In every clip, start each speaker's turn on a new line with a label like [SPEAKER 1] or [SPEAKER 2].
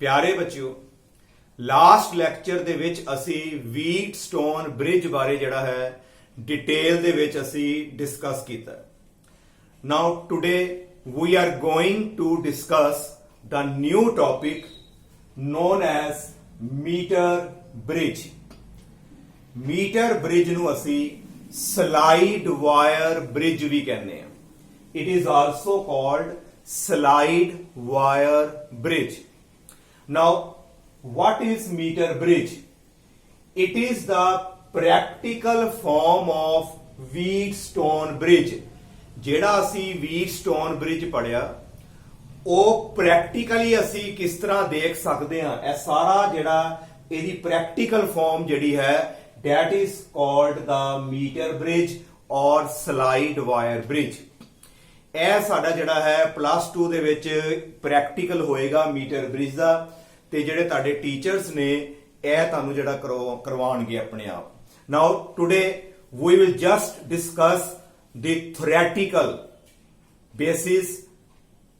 [SPEAKER 1] ਪਿਆਰੇ ਬੱਚਿਓ, last lecture ਦੇ ਵਿੱਚ ਅਸੀਂ ਵੀਟਸਟੋਨ ਬ੍ਰਿਜ ਬਾਰੇ ਜਿਹੜਾ ਹੈ ਡਿਟੇਲ ਦੇ ਵਿੱਚ ਅਸੀਂ ਡਿਸਕਸ ਕੀਤਾ। ਨਾਓ today we are going to discuss the new topic known as meter bridge। meter bridge ਨੂੰ ਅਸੀਂ slide wire bridge ਵੀ ਕਹਿੰਦੇ ਹਾਂ। It is also called slide wire bridge। Now, what is meter bridge? It is the practical form of Wheatstone bridge। ਜਿਹੜਾ ਅਸੀਂ Wheatstone bridge ਪੜਿਆ ਉਹ practically ਅਸੀਂ ਕਿਸ ਤਰ੍ਹਾਂ ਦੇਖ ਸਕਦੇ ਹਾਂ। ਇਹ ਸਾਰਾ ਜਿਹੜਾ ਇਹਦੀ ਪ੍ਰੈਕਟੀਕਲ ਫਾਰਮ ਜਿਹੜੀ ਹੈ that is called the meter bridge or slide wire bridge। ਇਹ ਸਾਡਾ ਜਿਹੜਾ ਹੈ ਪਲੱਸ 2 ਦੇ ਵਿੱਚ ਪ੍ਰੈਕਟੀਕਲ ਹੋਏਗਾ ਮੀਟਰ ਬ੍ਰਿਜ ਦਾ, ਤੇ ਜਿਹੜੇ ਤੁਹਾਡੇ ਟੀਚਰਸ ਨੇ ਇਹ ਤੁਹਾਨੂੰ ਜਿਹੜਾ ਕਰਵਾਉਣਗੇ ਆਪਣੇ ਆਪ। Now today we will just discuss the theoretical basis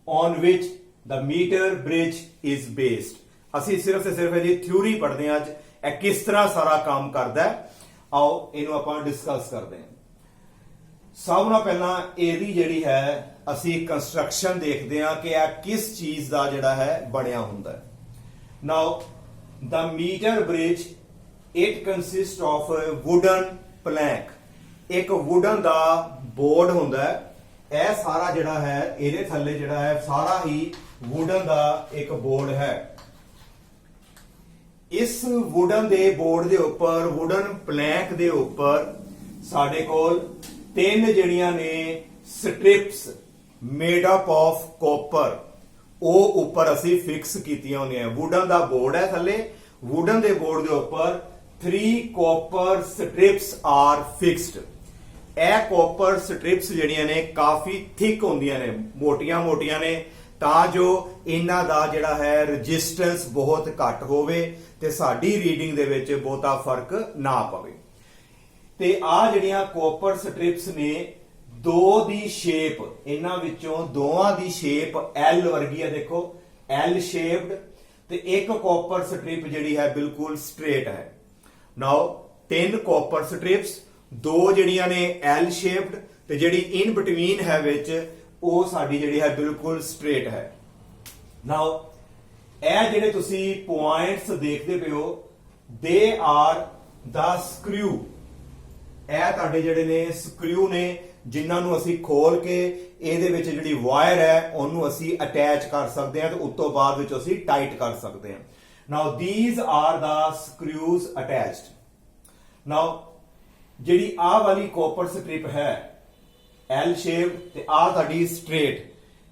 [SPEAKER 1] on which the meter bridge is based। ਅਸੀਂ ਸਿਰਫ ਤੇ ਸਿਰਫ ਇਹਦੀ ਥਿਊਰੀ ਪੜ੍ਹਦੇ ਹਾਂ ਅੱਜ, ਇਹ ਕਿਸ ਤਰ੍ਹਾਂ ਸਾਰਾ ਕੰਮ ਕਰਦਾ ਹੈ। ਆਓ ਇਹਨੂੰ ਆਪਾਂ ਡਿਸਕਸ ਕਰਦੇ ਹਾਂ। ਸਭ ਤੋਂ ਪਹਿਲਾਂ ਇਹਦੀ ਜਿਹੜੀ ਹੈ ਅਸੀਂ ਕੰਸਟਰਕਸ਼ਨ ਦੇਖਦੇ ਹਾਂ ਕਿ ਇਹ ਕਿਸ ਚੀਜ਼ ਦਾ ਜਿਹੜਾ ਹੈ ਬਣਿਆ ਹੁੰਦਾ ਹੈ। ਨਾਓ the meter bridge it consists of a wooden plank। ਇੱਕ ਵੁਡਨ ਦਾ ਬੋਰਡ ਹੁੰਦਾ ਹੈ। ਇਹ ਸਾਰਾ ਜਿਹੜਾ ਹੈ ਇਹਦੇ ਥੱਲੇ ਜਿਹੜਾ ਹੈ ਸਾਰਾ ਹੀ ਵੁਡਨ ਦਾ ਇੱਕ ਬੋਰਡ ਹੈ। ਇਸ ਵੁਡਨ ਦੇ ਬੋਰਡ ਦੇ ਉੱਪਰ ਵੁਡਨ ਪਲੈਂਕ ਦੇ ਉੱਪਰ ਸਾਡੇ ਕੋਲ ਤਿੰਨ ਜਿਹੜੀਆਂ ਨੇ strips made up of copper ਉਹ ਉੱਪਰ ਅਸੀਂ ਫਿਕਸ ਕੀਤੀਆਂ ਹੋਈਆਂ। ਵੁਡਨ ਦਾ ਬੋਰਡ ਹੈ ਥੱਲੇ, ਵੁਡਨ ਦੇ ਬੋਰਡ ਦੇ ਉੱਪਰ 3 ਕਾਪਰ ਸਟ੍ਰਿਪਸ ਆਰ ਫਿਕਸਡ। ਇਹ ਕਾਪਰ ਸਟ੍ਰਿਪਸ ਜਿਹੜੀਆਂ ਨੇ ਕਾਫੀ ਥਿਕ ਹੁੰਦੀਆਂ ਨੇ, ਮੋਟੀਆਂ ਨੇ, ਤਾਂ ਜੋ ਇਹਨਾਂ ਦਾ ਜਿਹੜਾ ਹੈ ਰੈਜ਼ਿਸਟੈਂਸ ਬਹੁਤ ਘੱਟ ਹੋਵੇ ਤੇ ਸਾਡੀ ਰੀਡਿੰਗ ਦੇ ਵਿੱਚ ਬਹੁਤਾ ਫਰਕ ਨਾ ਪਵੇ। ਤੇ ਆ ਜਿਹੜੀਆਂ ਕਾਪਰ ਸਟ੍ਰਿਪਸ ਨੇ ਦੋ ਦੀ ਸ਼ੇਪ, ਇਹਨਾਂ ਵਿੱਚੋਂ ਦੋਵਾਂ ਦੀ ਸ਼ੇਪ ਐਲ ਵਰਗੀ ਹੈ। ਦੇਖੋ ਐਲ ਸ਼ੇਪਡ, ਤੇ ਇੱਕ ਕਾਪਰ ਸਟ੍ਰਿਪ ਜਿਹੜੀ ਹੈ ਬਿਲਕੁਲ ਸਟ੍ਰੇਟ ਹੈ। ਨਾਓ 3 ਕਾਪਰ ਸਟ੍ਰਿਪਸ, ਦੋ ਜਿਹੜੀਆਂ ਨੇ ਐਲ ਸ਼ੇਪਡ ਤੇ ਜਿਹੜੀ ਇਨ ਬਿਟਵੀਨ ਹੈ ਵਿੱਚ ਉਹ ਸਾਡੀ ਜਿਹੜੀ ਹੈ ਬਿਲਕੁਲ ਸਟ੍ਰੇਟ ਹੈ। ਨਾਓ ਇਹ ਜਿਹੜੇ ਤੁਸੀਂ ਪੁਆਇੰਟਸ ਦੇਖਦੇ ਪਏ ਹੋ ਦੇ ਆਰ ਦਾ ਸਕਰੂ। ਇਹ ਤੁਹਾਡੇ ਜਿਹੜੇ ਨੇ ਸਕਰੂ ਨੇ ਜਿਨ੍ਹਾਂ ਨੂੰ ਅਸੀਂ ਖੋਲ ਕੇ ਇਹਦੇ ਵਿੱਚ ਜਿਹੜੀ ਵਾਇਰ ਹੈ ਉਹਨੂੰ ਅਸੀਂ ਅਟੈਚ ਕਰ ਸਕਦੇ ਹਾਂ ਤੇ ਉਸ ਤੋਂ ਬਾਅਦ ਵਿੱਚ ਅਸੀਂ ਟਾਈਟ ਕਰ ਸਕਦੇ ਹਾਂ। ਨਾਓ these are the screws attached। ਨਾਓ ਜਿਹੜੀ ਆਹ ਵਾਲੀ ਕਾਪਰ ਸਟ੍ਰਿਪ ਹੈ ਐਲ ਸ਼ੇਪ ਤੇ ਆਹ ਤੁਹਾਡੀ ਸਟ੍ਰੇਟ,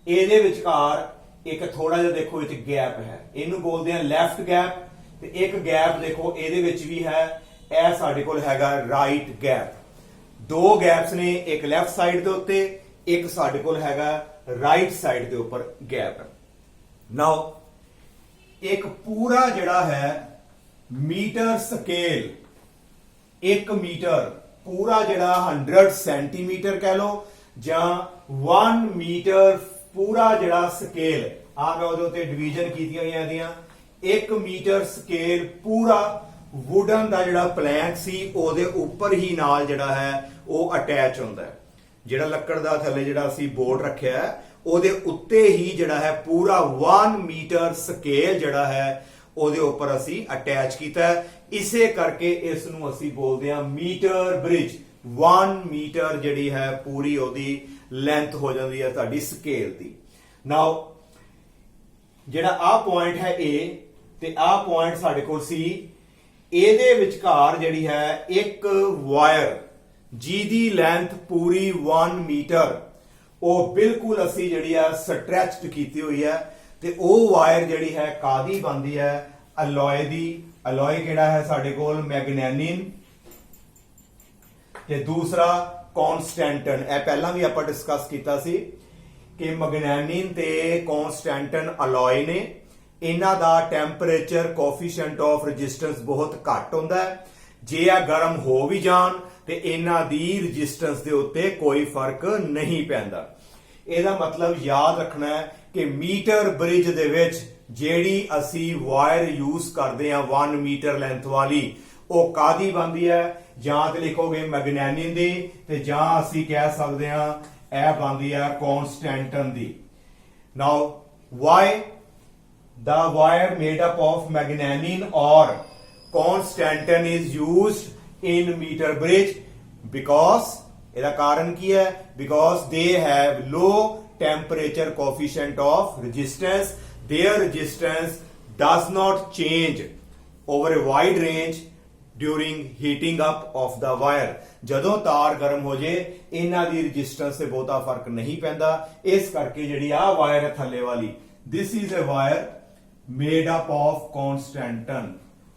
[SPEAKER 1] ਇਹਦੇ ਵਿਚਕਾਰ ਇੱਕ ਥੋੜਾ ਜਿਹਾ ਦੇਖੋ ਵਿੱਚ ਗੈਪ ਹੈ, ਇਹਨੂੰ ਬੋਲਦੇ ਆ ਲੈਫਟ ਗੈਪ। ਤੇ ਇੱਕ ਗੈਪ ਦੇਖੋ ਇਹਦੇ ਵਿੱਚ ਵੀ ਹੈ, ਇਹ ਸਾਡੇ ਕੋਲ ਹੈਗਾ ਰਾਈਟ ਗੈਪ। ਦੋ ਗੈਪਸ ਨੇ, ਇੱਕ ਲੈਫਟ ਸਾਈਡ ਦੇ ਉੱਤੇ, ਇੱਕ ਸਾਡੇ ਕੋਲ ਹੈਗਾ ਰਾਈਟ ਸਾਈਡ ਦੇ ਉੱਪਰ ਗੈਪ। ਨਾਓ ਇੱਕ ਪੂਰਾ ਜਿਹੜਾ ਹੈ ਮੀਟਰ ਸਕੇਲ, 1 ਮੀਟਰ ਪੂਰਾ ਜਿਹੜਾ 100 ਸੈਂਟੀਮੀਟਰ ਕਹਿ ਲਓ ਜਾਂ 1 ਮੀਟਰ ਪੂਰਾ ਜਿਹੜਾ ਸਕੇਲ ਆ ਗਿਆ ਉਹਦੇ ਉੱਤੇ ਡਿਵੀਜ਼ਨ ਕੀਤੀਆਂ ਹੋਈਆਂ ਇਹਦੀਆਂ। 1 ਮੀਟਰ ਸਕੇਲ ਪੂਰਾ ਵੁਡਨ ਦਾ ਜਿਹੜਾ ਪਲੈਂਕ ਸੀ ਉਹਦੇ ਉੱਪਰ ਹੀ ਨਾਲ ਜਿਹੜਾ ਹੈ ਉਹ ਅਟੈਚ ਹੁੰਦਾ ਹੈ। ਜਿਹੜਾ ਲੱਕੜ ਦਾ ਥੱਲੇ ਜਿਹੜਾ ਅਸੀਂ ਬੋਰਡ ਰੱਖਿਆ ਹੈ ਉਹਦੇ ਉੱਤੇ ਹੀ ਜਿਹੜਾ ਹੈ ਪੂਰਾ 1 ਮੀਟਰ ਸਕੇਲ ਜਿਹੜਾ ਹੈ ਉਹਦੇ ਉੱਪਰ ਅਸੀਂ ਅਟੈਚ ਕੀਤਾ ਹੈ। ਇਸੇ ਕਰਕੇ ਇਸ ਨੂੰ ਅਸੀਂ ਬੋਲਦੇ ਹਾਂ ਮੀਟਰ ਬ੍ਰਿਜ। 1 ਮੀਟਰ ਜਿਹੜੀ ਹੈ ਪੂਰੀ ਉਹਦੀ ਲੈਂਥ ਹੋ ਜਾਂਦੀ ਹੈ ਤੁਹਾਡੀ ਸਕੇਲ ਦੀ। ਨਾਓ ਜਿਹੜਾ ਆਹ ਪੁਆਇੰਟ ਹੈ A ਤੇ ਆਹ ਪੁਆਇੰਟ ਸਾਡੇ ਕੋਲ C, ਇਹਦੇ ਵਿਚਕਾਰ ਜਿਹੜੀ ਹੈ ਇੱਕ ਵਾਇਰ ਜਿਹਦੀ ਲੈਂਥ ਪੂਰੀ 1 ਮੀਟਰ ਉਹ ਬਿਲਕੁਲ ਅਸੀਂ ਜਿਹੜੀ ਹੈ ਸਟ੍ਰੈਚਡ ਕੀਤੀ ਹੋਈ ਹੈ। ਤੇ ਉਹ ਵਾਇਰ ਜਿਹੜੀ ਹੈ ਕਾਦੀ ਬਣਦੀ ਹੈ? ਅਲੋਏ ਦੀ। ਅਲੋਏ ਕਿਹੜਾ ਹੈ ਸਾਡੇ ਕੋਲ? ਮੈਗਨੇਨਿਨ। ਤੇ ਦੂਸਰਾ ਕਨਸਟੈਂਟਨ। ਇਹ ਪਹਿਲਾਂ ਵੀ ਆਪਾਂ ਡਿਸਕਸ ਕੀਤਾ ਸੀ ਕਿ ਮੈਗਨੇਨਿਨ ਤੇ ਕਨਸਟੈਂਟਨ ਅਲੋਏ ਨੇ। ਇਹਨਾਂ ਦਾ ਟੈਂਪਰੇਚਰ ਕੋਐਫੀਸ਼ੀਐਂਟ ਆਫ ਰੈਜ਼ਿਸਟੈਂਸ ਬਹੁਤ ਘੱਟ ਹੁੰਦਾ ਹੈ। ਜੇ ਇਹ ਗਰਮ ਹੋ ਵੀ ਜਾਣ ਤੇ ਇਹਨਾਂ ਦੀ ਰੈਜ਼ਿਸਟੈਂਸ ਦੇ ਉੱਤੇ ਕੋਈ ਫਰਕ ਨਹੀਂ ਪੈਂਦਾ। ਇਹਦਾ ਮਤਲਬ ਯਾਦ ਰੱਖਣਾ ਹੈ ਕਿ ਮੀਟਰ ਬ੍ਰਿਜ ਦੇ ਵਿੱਚ ਜਿਹੜੀ ਅਸੀਂ ਵਾਇਰ ਯੂਜ਼ ਕਰਦੇ ਆ 1 ਮੀਟਰ ਲੈਂਥ ਵਾਲੀ ਉਹ ਕਾਦੀ ਬਣਦੀ ਹੈ ਜਾਂ ਤੇ ਲਿਖੋਗੇ ਮੈਗਨੈਨਿਨ ਦੀ ਤੇ ਜਾਂ ਅਸੀਂ ਕਹਿ ਸਕਦੇ ਆ ਇਹ ਬਣਦੀ ਹੈ ਕਨਸਟੈਂਟਨ ਦੀ। ਨਾਓ Y the wire made up of magnanin or constantan is used in meter bridge because ਇਹਦਾ ਕਾਰਨ ਕੀ ਹੈ because they have low temperature coefficient of resistance, their resistance does not change over a wide range during heating up of the wire। ਜਦੋਂ ਤਾਰ ਗਰਮ ਹੋ ਜੇ ਇਹਨਾਂ ਦੀ resistance ਤੇ ਬਹੁਤਾ ਫਰਕ ਨਹੀਂ ਪੈਂਦਾ, ਇਸ ਕਰਕੇ ਜਿਹੜੀ ਆ ਵਾਇਰ ਹੈ ਥੱਲੇ ਵਾਲੀ this is a wire made up of constantan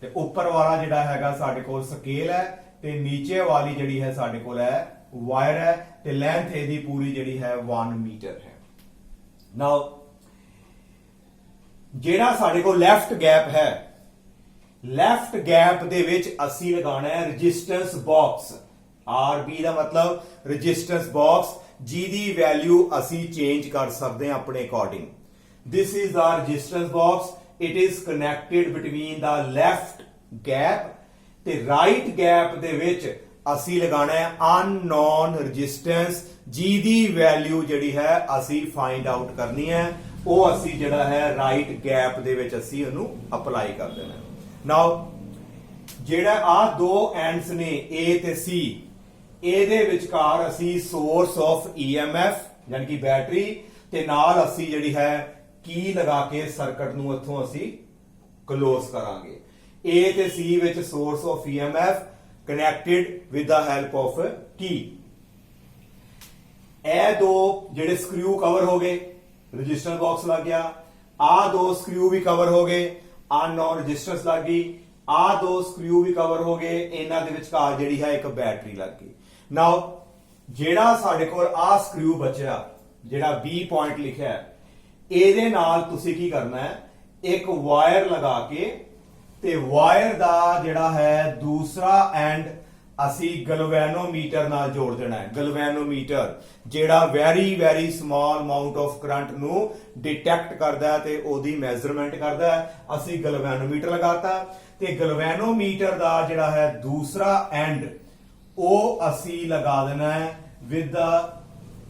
[SPEAKER 1] ਤੇ ਉੱਪਰ ਵਾਲਾ ਜਿਹੜਾ ਹੈਗਾ ਸਾਡੇ ਕੋਲ ਸਕੇਲ ਹੈ ਤੇ ਨੀਚੇ ਵਾਲੀ ਜਿਹੜੀ ਹੈ ਸਾਡੇ ਕੋਲ ਹੈ ਵਾਇਰ ਹੈ ਤੇ ਲੈਂਥ ਇਹਦੀ ਪੂਰੀ ਜਿਹੜੀ ਹੈ 1 ਮੀਟਰ ਹੈ। ਨਾਓ ਜਿਹੜਾ ਸਾਡੇ ਕੋਲ ਲੈਫਟ ਗੈਪ ਹੈ, ਲੈਫਟ ਗੈਪ ਦੇ ਵਿੱਚ ਅਸੀਂ ਲਗਾਉਣਾ ਹੈ ਰੈਜ਼ਿਸਟੈਂਸ ਬਾਕਸ। RB ਦਾ ਮਤਲਬ ਰੈਜ਼ਿਸਟੈਂਸ ਬਾਕਸ ਜਿਹਦੀ ਵੈਲਿਊ ਅਸੀਂ ਚੇਂਜ ਕਰ ਸਕਦੇ ਹਾਂ ਆਪਣੇ according. This is the resistance box. It is connected between the left gap ਤੇ right gap ਦੇ ਵਿੱਚ ਅਸੀਂ ਲਗਾਣਾ ਹੈ unknown resistance ਜਿਹਦੀ ਵੈਲਿਊ ਜਿਹੜੀ ਹੈ ਅਸੀਂ ਫਾਈਂਡ ਆਊਟ ਕਰਨੀ ਹੈ। ਉਹ ਅਸੀਂ ਜਿਹੜਾ ਹੈ right gap ਦੇ ਵਿੱਚ ਅਸੀਂ ਉਹਨੂੰ ਅਪਲਾਈ ਕਰ ਦੇਣਾ। ਨਾਓ ਜਿਹੜਾ ਆ ਦੋ ਐਂਡਸ ਨੇ A ਤੇ C, ਇਹਦੇ ਵਿਚਕਾਰ ਅਸੀਂ ਸੋਰਸ ਆਫ EMF ਯਾਨੀ ਕਿ ਬੈਟਰੀ ਤੇ ਨਾਲ ਅਸੀਂ ਜਿਹੜੀ ਹੈ ਕੀ ਲਗਾ ਕੇ ਸਰਕਟ ਨੂੰ ਇੱਥੋਂ ਅਸੀਂ ਕਲੋਜ਼ ਕਰਾਂਗੇ। A ਤੇ C ਵਿੱਚ source of EMF connected with the help of ਕੀ। ਇਹ ਦੋ ਜਿਹੜੇ ਸਕਰੂ ਕਵਰ ਹੋ ਗਏ, ਰੈਜ਼ਿਸਟੈਂਸ ਬਾਕਸ ਲੱਗ ਗਿਆ, ਆ ਦੋ ਸਕਰੂ ਵੀ ਕਵਰ ਹੋ ਗਏ, ਅਨਨੋਨ ਰੈਜ਼ਿਸਟੈਂਸ ਲੱਗ ਗਈ, ਆ ਦੋ ਸਕਰੂ ਵੀ ਕਵਰ ਹੋ ਗਏ, ਇਹਨਾਂ ਦੇ ਵਿਚਕਾਰ ਜਿਹੜੀ ਹੈ ਇੱਕ ਬੈਟਰੀ ਲੱਗ ਗਈ। ਨਾਓ ਜਿਹੜਾ ਸਾਡੇ ਕੋਲ ਆ ਸਕਰੂ ਬਚਿਆ ਜਿਹੜਾ B ਪੁਆਇੰਟ ਲਿਖਿਆ ਹੈ, ਇਹਦੇ ਨਾਲ ਤੁਸੀਂ ਕੀ ਕਰਨਾ ਹੈ ਇੱਕ ਵਾਇਰ ਲਗਾ ਕੇ ਤੇ ਵਾਇਰ ਦਾ ਜਿਹੜਾ ਹੈ ਦੂਸਰਾ ਐਂਡ ਅਸੀਂ ਗਲਵੈਨੋਮੀਟਰ ਨਾਲ ਜੋੜ ਦੇਣਾ ਹੈ। ਗਲਵੈਨੋਮੀਟਰ ਜਿਹੜਾ very small amount of current ਨੂੰ ਡਿਟੈਕਟ ਕਰਦਾ ਹੈ ਤੇ ਉਹਦੀ ਮੈਜ਼ਰਮੈਂਟ ਕਰਦਾ ਹੈ। ਅਸੀਂ ਗਲਵੈਨੋਮੀਟਰ ਲਗਾਤਾ ਤੇ ਗਲਵੈਨੋਮੀਟਰ ਦਾ ਜਿਹੜਾ ਹੈ ਦੂਸਰਾ ਐਂਡ ਉਹ ਅਸੀਂ ਲਗਾ ਦੇਣਾ ਹੈ ਵਿਦ ਦਾ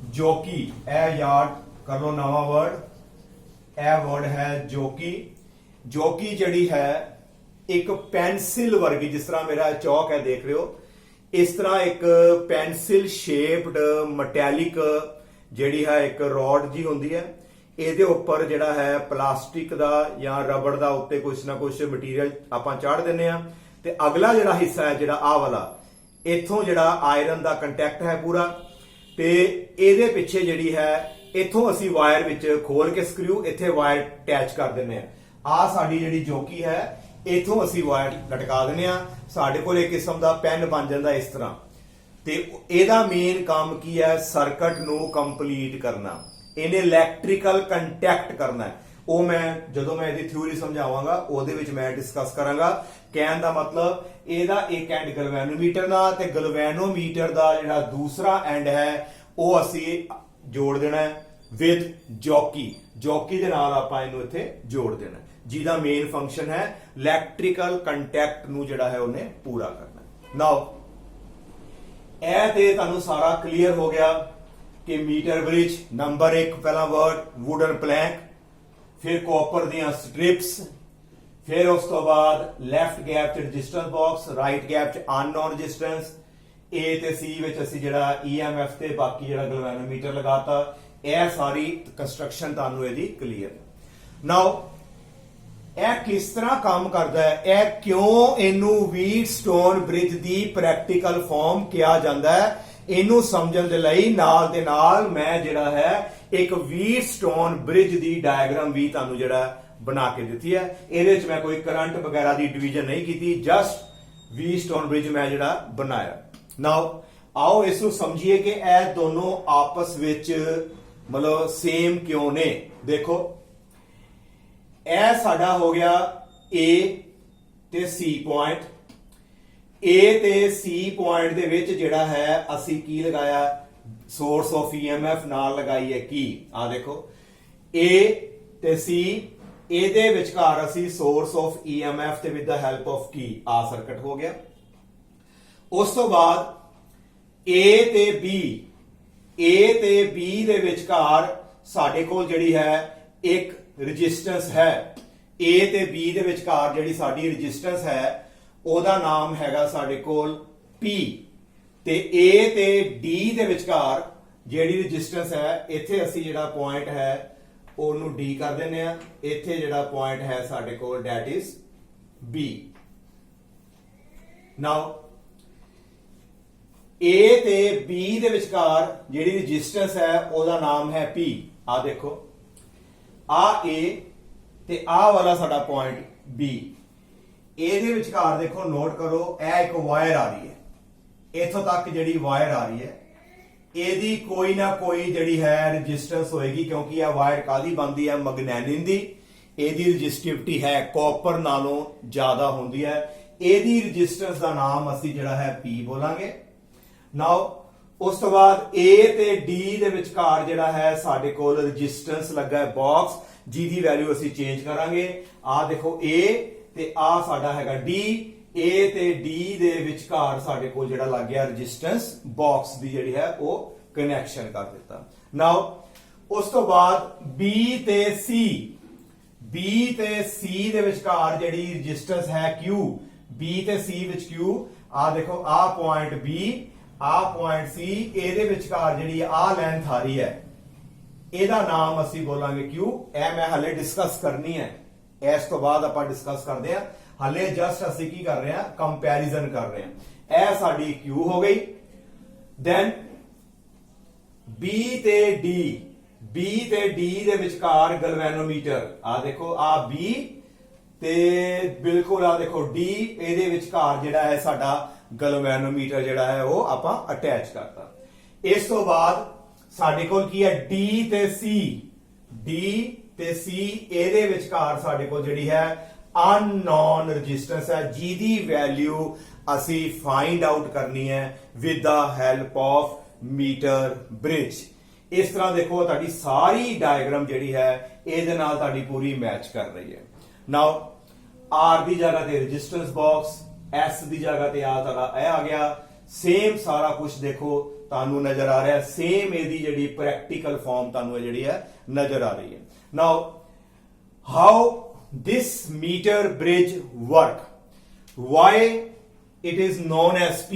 [SPEAKER 1] ਜੋਕੀ। ਇਹ ਯਾਦ ਕਰ ਲਓ ਨਵਾਂ ਵਰਡ, ਇਹ ਵਰਡ ਹੈ ਜੋਕੀ। ਜੋਕੀ ਜਿਹੜੀ ਹੈ ਇੱਕ ਪੈਨਸਿਲ ਵਰਗੀ, ਜਿਸ ਤਰ੍ਹਾਂ ਮੇਰਾ ਚੌਕ ਹੈ ਦੇਖ ਰਹੇ ਹੋ, ਇਸ ਤਰ੍ਹਾਂ ਇੱਕ ਪੈਨਸਿਲ ਸ਼ੇਪਡ ਮੈਟੈਲਿਕ ਜਿਹੜੀ ਹੈ ਇੱਕ ਰੋਡ ਜੀ ਹੁੰਦੀ ਹੈ। ਇਹਦੇ ਉੱਪਰ ਜਿਹੜਾ ਹੈ ਪਲਾਸਟਿਕ ਦਾ ਜਾਂ ਰਬੜ ਦਾ ਉੱਤੇ ਕੁਛ ਨਾ ਕੁਛ ਮਟੀਰੀਅਲ ਆਪਾਂ ਚਾੜ ਦਿੰਨੇ ਆ ਤੇ ਅਗਲਾ ਜਿਹੜਾ ਹਿੱਸਾ ਹੈ ਜਿਹੜਾ ਆਹ ਵਾਲਾ, ਇੱਥੋਂ ਜਿਹੜਾ ਆਇਰਨ ਦਾ ਕੰਟੈਕਟ ਹੈ ਪੂਰਾ ਤੇ ਇਹਦੇ ਪਿੱਛੇ ਜਿਹੜੀ ਹੈ ਇੱਥੋਂ ਅਸੀਂ ਵਾਇਰ ਵਿੱਚ ਖੋਲ ਕੇ ਸਕਰੂ ਇੱਥੇ ਵਾਇਰ ਅਟੈਚ ਕਰ ਦਿੰਨੇ ਆ। ਆਹ ਸਾਡੀ ਜਿਹੜੀ ਜੋਕੀ ਹੈ ਇੱਥੋਂ ਅਸੀਂ ਵਾਇਰ ਲਟਕਾ ਦਿੰਨੇ ਆ। ਸਾਡੇ ਕੋਲ ਇੱਕ ਕਿਸਮ ਦਾ ਪੈਨ ਬਣ ਜਾਂਦਾ ਇਸ ਤਰ੍ਹਾਂ ਤੇ ਇਹਦਾ ਮੇਨ ਕੰਮ ਕੀ ਹੈ ਸਰਕਟ ਨੂੰ ਕੰਪਲੀਟ ਕਰਨਾ, ਇਹਨੇ ਇਲੈਕਟ੍ਰੀਕਲ ਕੰਟੈਕਟ ਕਰਨਾ ਹੈ। ਉਹ ਮੈਂ ਜਦੋਂ ਮੈਂ ਇਹਦੀ ਥਿਊਰੀ ਸਮਝਾਵਾਂਗਾ ਉਹਦੇ ਵਿੱਚ ਮੈਂ ਡਿਸਕਸ ਕਰਾਂਗਾ। ਕਹਿਣ ਦਾ ਮਤਲਬ ਇਹਦਾ ਇੱਕ ਐਂਡ ਗਲਵੈਨੋਮੀਟਰ ਨਾਲ ਤੇ ਗਲਵੈਨੋਮੀਟਰ ਦਾ ਜਿਹੜਾ ਦੂਸਰਾ ਐਂਡ ਹੈ ਉਹ ਅਸੀਂ ਜੋੜ ਦੇਣਾ ਹੈ ਵਿਦ ਜੋਕੀ। ਜੋਕੀ ਦੇ ਨਾਲ ਆਪਾਂ ਇਹਨੂੰ ਇੱਥੇ ਜੋੜ ਦੇਣਾ ਜਿਹਦਾ ਮੇਨ ਫੰਕਸ਼ਨ ਹੈ ਇਲੈਕਟ੍ਰੀਕਲ ਕੰਟੈਕਟ ਨੂੰ ਜਿਹੜਾ ਹੈ ਉਹਨੇ ਪੂਰਾ ਕਰਨਾ। ਨਾਓ ਇਹ ਤੇ ਤੁਹਾਨੂੰ ਸਾਰਾ ਕਲੀਅਰ ਹੋ ਗਿਆ ਕਿ ਮੀਟਰ ਬ੍ਰਿਜ ਨੰਬਰ 1 ਪਹਿਲਾ ਵਰਡ ਵੁਡਨ ਪਲੈਂਕ, ਫਿਰ ਕਾਪਰ ਦੀਆਂ ਸਟ੍ਰਿਪਸ, ਫਿਰ ਉਸ ਤੋਂ ਬਾਅਦ ਲੈਫਟ ਗੈਪ ਚ ਰੈਜ਼ਿਸਟੈਂਸ ਬਾਕਸ, ਰਾਈਟ ਗੈਪ ਚ ਅਨਨੋਨ ਰੈਜ਼ਿਸਟੈਂਸ, A ਤੇ C ਵਿੱਚ ਅਸੀਂ ਜਿਹੜਾ EMF ਤੇ ਬਾਕੀ ਜਿਹੜਾ ਗਲਵੈਨੋਮੀਟਰ ਲਗਾਤਾ। ਇਹ ਸਾਰੀ ਕੰਸਟਰਕਸ਼ਨ ਤੁਹਾਨੂੰ ਇਹਦੀ ਕਲੀਅਰ। ਨਾਓ ਇਹ ਕਿਸ ਤਰ੍ਹਾਂ ਕੰਮ ਕਰਦਾ ਹੈ, ਇਹ ਕਿਉਂ ਇਹਨੂੰ ਵੀਟਸਟੋਨ ਬ੍ਰਿਜ ਦੀ ਪ੍ਰੈਕਟੀਕਲ ਫਾਰਮ ਕਿਹਾ ਜਾਂਦਾ ਹੈ, ਇਹਨੂੰ ਸਮਝਣ ਦੇ ਲਈ ਨਾਲ ਦੇ ਨਾਲ ਮੈਂ ਜਿਹੜਾ ਹੈ ਇੱਕ ਵੀਟਸਟੋਨ ਬ੍ਰਿਜ ਦੀ ਡਾਇਗਰਾਮ ਵੀ ਤੁਹਾਨੂੰ ਜਿਹੜਾ ਬਣਾ ਕੇ ਦਿੱਤੀ ਹੈ। ਇਹਦੇ ਵਿੱਚ ਮੈਂ ਕੋਈ ਕਰੰਟ ਵਗੈਰਾ ਦੀ ਡਿਵੀਜ਼ਨ ਨਹੀਂ ਕੀਤੀ, ਜਸਟ ਵੀਟਸਟੋਨ ਬ੍ਰਿਜ ਮੈਂ ਜਿਹੜਾ ਬਣਾਇਆ। ਨਾਓ ਆਓ ਇਸ ਨੂੰ ਸਮਝੀਏ ਕਿ ਇਹ ਦੋਨੋਂ ਆਪਸ ਵਿੱਚ ਮਤਲਬ ਸੇਮ ਕਿਉਂ ਨੇ। ਦੇਖੋ ਇਹ ਸਾਡਾ ਹੋ ਗਿਆ A ਤੇ C ਪੁਆਇੰਟ। A ਤੇ C ਪੁਆਇੰਟ ਦੇ ਵਿੱਚ ਜਿਹੜਾ ਹੈ ਅਸੀਂ ਕੀ ਲਗਾਇਆ ਸੋਰਸ ਆਫ ਈਐਮਐਫ ਨਾਲ ਲਗਾਈ ਹੈ ਕੀ, ਆ ਦੇਖੋ A ਤੇ C, ਇਹਦੇ ਵਿਚਕਾਰ ਅਸੀਂ ਸੋਰਸ ਆਫ ਈਐਮਐਫ ਤੇ ਵਿਦ ਦਾ ਹੈਲਪ ਆਫ ਕੀ, ਆ ਸਰਕਟ ਹੋ ਗਿਆ। ਉਸ ਤੋਂ ਬਾਅਦ A ਤੇ B ਦੇ ਵਿਚਕਾਰ ਸਾਡੇ ਕੋਲ ਜਿਹੜੀ ਹੈ ਇੱਕ ਰੈਜ਼ਿਸਟੈਂਸ ਹੈ। A ਤੇ B ਦੇ ਵਿਚਕਾਰ ਜਿਹੜੀ ਸਾਡੀ ਰੈਜ਼ਿਸਟੈਂਸ ਹੈ ਉਹਦਾ ਨਾਮ ਹੈਗਾ ਸਾਡੇ ਕੋਲ P, ਤੇ A ਤੇ D ਦੇ ਵਿਚਕਾਰ ਜਿਹੜੀ ਰੈਜ਼ਿਸਟੈਂਸ ਹੈ, ਇੱਥੇ ਅਸੀਂ ਜਿਹੜਾ ਪੁਆਇੰਟ ਹੈ ਉਹਨੂੰ D ਕਰ ਦਿੰਦੇ ਆ, ਇੱਥੇ ਜਿਹੜਾ ਪੁਆਇੰਟ ਹੈ ਸਾਡੇ ਕੋਲ that is B। Now A ਤੇ B ਦੇ ਵਿਚਕਾਰ ਜਿਹੜੀ ਰੈਜ਼ਿਸਟੈਂਸ ਹੈ ਉਹਦਾ ਨਾਮ ਹੈ P। ਆ ਦੇਖੋ ਆ A ਤੇ ਆ ਵਾਲਾ ਸਾਡਾ ਪੁਆਇੰਟ B, ਇਹਦੇ ਵਿਚਕਾਰ ਦੇਖੋ ਨੋਟ ਕਰੋ ਇਹ ਇੱਕ ਵਾਇਰ ਆ ਰਹੀ ਹੈ, ਇੱਥੋਂ ਤੱਕ ਜਿਹੜੀ ਵਾਇਰ ਆ ਰਹੀ ਹੈ ਇਹਦੀ ਕੋਈ ਨਾ ਕੋਈ ਜਿਹੜੀ ਹੈ ਰੈਜ਼ਿਸਟੈਂਸ ਹੋਏਗੀ, ਕਿਉਂਕਿ ਇਹ ਵਾਇਰ ਕਾਦੀ ਬਣਦੀ ਹੈ, ਮੈਗਨੇਟਿਨ ਦੀ। ਇਹਦੀ ਰੈਜ਼ਿਸਟਿਵਿਟੀ ਹੈ ਕਾਪਰ ਨਾਲੋਂ ਜ਼ਿਆਦਾ ਹੁੰਦੀ ਹੈ, ਇਹਦੀ ਰੈਜ਼ਿਸਟੈਂਸ ਦਾ ਨਾਮ ਅਸੀਂ ਜਿਹੜਾ ਹੈ P ਬੋਲਾਂਗੇ। ਨਾਓ ਉਸ ਤੋਂ ਬਾਅਦ A ਤੇ D ਦੇ ਵਿਚਕਾਰ ਜਿਹੜਾ ਹੈ ਸਾਡੇ ਕੋਲ ਰੈਜ਼ਿਸਟੈਂਸ ਲੱਗਾ ਹੈ ਬਾਕਸ, ਜਿਹਦੀ ਵੈਲਿਊ ਅਸੀਂ ਚੇਂਜ ਕਰਾਂਗੇ। ਆ ਦੇਖੋ A ਤੇ ਆ ਸਾਡਾ ਹੈਗਾ D, A ਤੇ D ਦੇ ਵਿਚਕਾਰ ਸਾਡੇ ਕੋਲ ਜਿਹੜਾ ਲੱਗ ਗਿਆ ਰੈਜ਼ਿਸਟੈਂਸ ਬਾਕਸ ਦੀ ਜਿਹੜੀ ਹੈ ਉਹ ਕਨੈਕਸ਼ਨ ਕਰ ਦਿੱਤਾ। ਨਾਓ ਉਸ ਤੋਂ ਬਾਅਦ B ਤੇ C ਦੇ ਵਿਚਕਾਰ ਜਿਹੜੀ ਰੈਜ਼ਿਸਟੈਂਸ ਹੈ Q, B ਤੇ C ਵਿੱਚ Q, ਆ ਦੇਖੋ ਆ ਪੁਆਇੰਟ B, ਆ ਪੁਆਇੰਟ C, ਇਹਦੇ ਵਿਚਕਾਰ ਜਿਹੜੀ ਆ ਲੈਂਥ ਆ ਰਹੀ ਹੈ ਇਹਦਾ ਨਾਮ ਅਸੀਂ ਬੋਲਾਂਗੇ Q। ਇਹ ਮੈਂ ਹਲੇ ਡਿਸਕਸ ਕਰਨੀ ਹੈ, ਇਸ ਤੋਂ ਬਾਅਦ ਆਪਾਂ ਡਿਸਕਸ ਕਰਦੇ ਹਾਂ। ਹਲੇ ਜਸਟ ਅਸੀਂ ਕੀ ਕਰ ਰਹੇ ਹਾਂ, ਕੰਪੈਰੀਜ਼ਨ ਕਰ ਰਹੇ ਹਾਂ। ਇਹ ਸਾਡੀ Q ਹੋ ਗਈ। ਦੈਨ B ਤੇ D ਦੇ ਵਿਚਕਾਰ ਗਲਵੈਨੋਮੀਟਰ, ਆ ਦੇਖੋ ਆ B ਤੇ ਬਿਲਕੁਲ ਆ ਦੇਖੋ D, ਇਹਦੇ ਵਿਚਕਾਰ ਜਿਹੜਾ ਹੈ ਸਾਡਾ ਗਲਵੈਨੋਮੀਟਰ ਜਿਹੜਾ ਹੈ ਉਹ ਆਪਾਂ ਅਟੈਚ ਕਰਤਾ। ਇਸ ਤੋਂ ਬਾਅਦ ਸਾਡੇ ਕੋਲ ਕੀ ਹੈ D ਤੇ C, ਇਹਦੇ ਵਿਚਕਾਰ ਸਾਡੇ ਕੋਲ ਜਿਹੜੀ ਹੈ ਅਨਨੋਨ ਰੈਜ਼ਿਸਟੈਂਸ ਹੈ, ਜਿਹਦੀ ਵੈਲਿਊ ਅਸੀਂ ਫਾਈਂਡ ਆਊਟ ਕਰਨੀ ਹੈ with the help of meter bridge. ਇਸ ਤਰ੍ਹਾਂ ਦੇਖੋ ਤੁਹਾਡੀ ਸਾਰੀ ਡਾਇਗਰਾਮ ਜਿਹੜੀ ਹੈ ਇਹਦੇ ਨਾਲ ਤੁਹਾਡੀ ਪੂਰੀ ਮੈਚ ਕਰ ਰਹੀ ਹੈ। ਨਾਓ R ਦੀ ਜਗ੍ਹਾ ਤੇ ਰੈਜ਼ਿਸਟੈਂਸ ਬਾਕਸ, S ਦੀ ਜਗ੍ਹਾ ਤੇ ਆ ਤੁਹਾਡਾ ਇਹ ਆ ਗਿਆ। ਸੇਮ ਸਾਰਾ ਕੁਝ ਦੇਖੋ ਤੁਹਾਨੂੰ ਨਜ਼ਰ ਆ ਰਿਹਾ, ਸੇਮ ਇਹਦੀ ਜਿਹੜੀ ਪ੍ਰੈਕਟੀਕਲ ਫਾਰਮ ਤੁਹਾਨੂੰ ਇਹ ਜਿਹੜੀ ਹੈ ਨਜ਼ਰ ਆ ਰਹੀ ਹੈ। ਨਾਓ how this meter bridge work, why it is known as P,